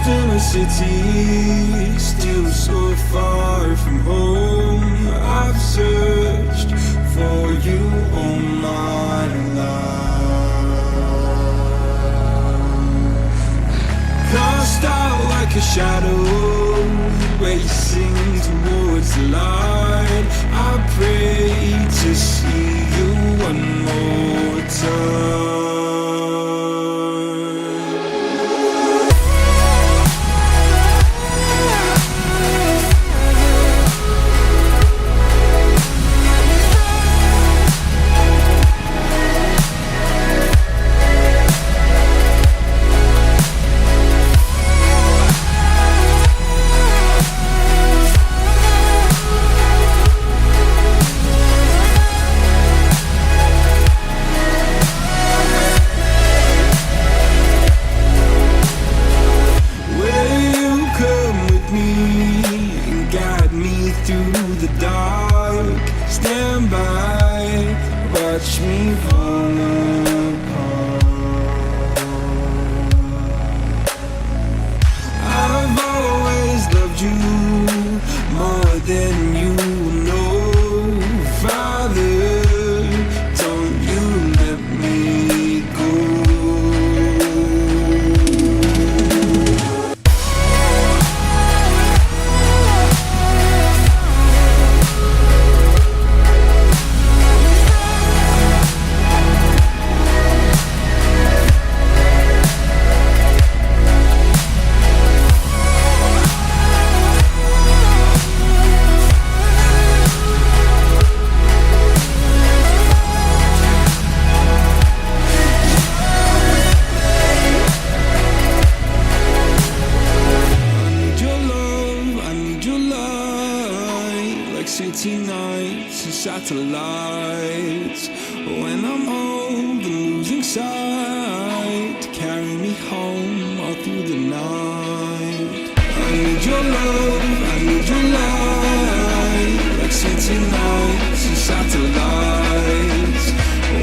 in a city, still so far from home. I've searched for you all my life. Cast out like a shadow, racing towards the light. I pray to see you one more time. Watch me fall apart. I've always loved you more than you know. Father, don't you let me go. City nights and satellites. When I'm old and losing sight, carry me home all through the night. I need your love, I need your light. Like city nights and satellites.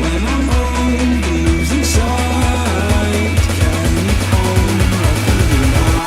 When I'm old and losing sight, carry me home all through the night.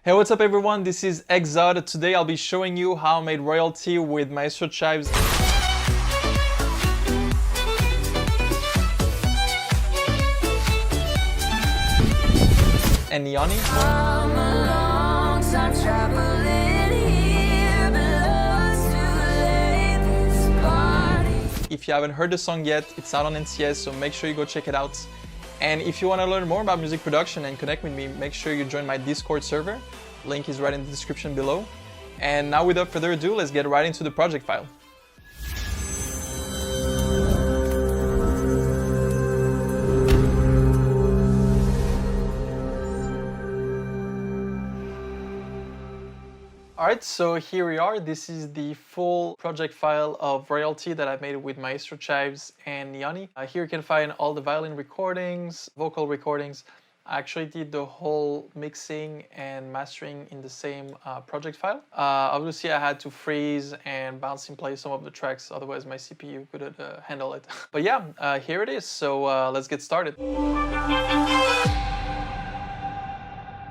Hey, what's up everyone? This is Exod. Today I'll be showing you how I made royalty with Maestro Chives and Yanni. If you haven't heard the song yet, it's out on NCS, so make sure you go check it out. And if you want to learn more about music production and connect with me, make sure you join my Discord server. Link is right in the description below. And now without further ado, let's get right into the project file. Alright, so here we are. This is the full project file of royalty that I made with Maestro Chives and Yanni. Here you can find all the violin recordings, vocal recordings, I actually did the whole mixing and mastering in the same project file. Obviously, I had to freeze and bounce in place some of the tracks, otherwise my CPU couldn't handle it. But yeah, here it is, so let's get started.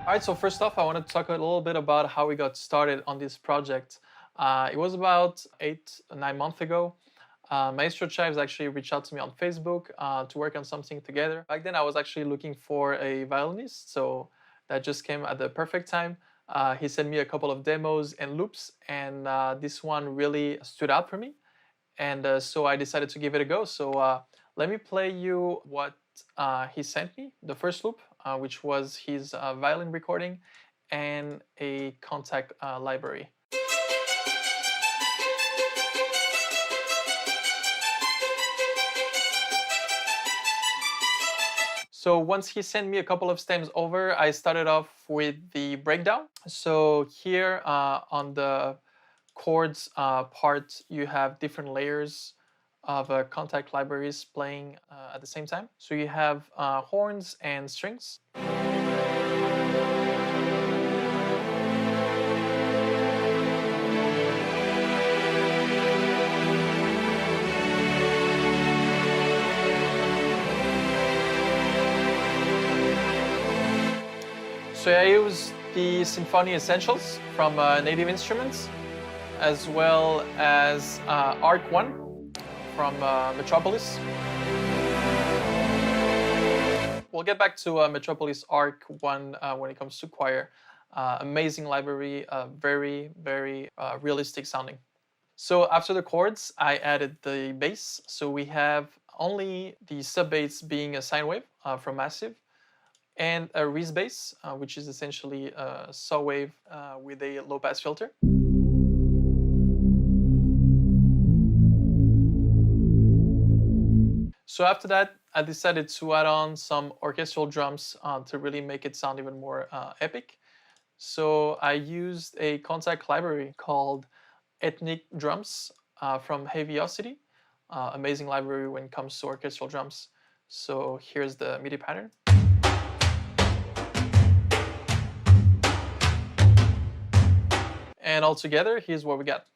Alright, so first off, I want to talk a little bit about how we got started on this project. It was about 8 or 9 months ago. Maestro Chives actually reached out to me on Facebook to work on something together. Back then I was actually looking for a violinist, so that just came at the perfect time. He sent me a couple of demos and loops, and this one really stood out for me. And so I decided to give it a go. So let me play you what he sent me, the first loop, which was his violin recording and a contact library. So once he sent me a couple of stems over, I started off with the breakdown. So here on the chords part, you have different layers of contact libraries playing at the same time. So you have horns and strings. So I use the Symphony Essentials from Native Instruments, as well as Arc 1 from Metropolis. We'll get back to Metropolis Arc 1 when it comes to choir. Amazing library, very, very realistic sounding. So after the chords, I added the bass. So we have only the sub bass being a sine wave from Massive, and a Reese bass, which is essentially a saw wave with a low pass filter. So after that, I decided to add on some orchestral drums to really make it sound even more epic. So I used a contact library called Ethnic Drums from Heaviosity. Amazing library when it comes to orchestral drums. So here's the MIDI pattern. And all together, here's what we got.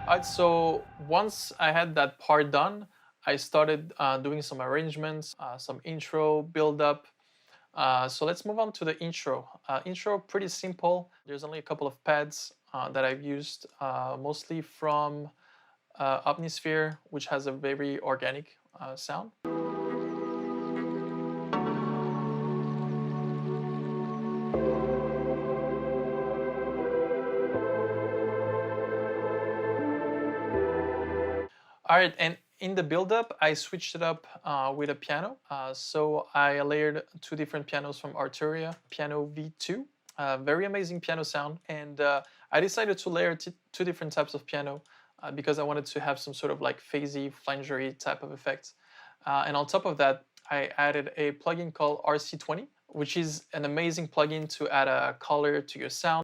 Alright, so once I had that part done, I started doing some arrangements, some intro, build up. So let's move on to the intro. Intro, pretty simple. There's only a couple of pads that I've used, mostly from Omnisphere, which has a very organic sound. All right, and in the build-up, I switched it up with a piano. So I layered 2 different pianos from Arturia, Piano V2, very amazing piano sound. And I decided to layer 2 different types of piano because I wanted to have some sort of like phasey, flangery type of effect. And on top of that, I added a plugin called RC20, which is an amazing plugin to add a color to your sound.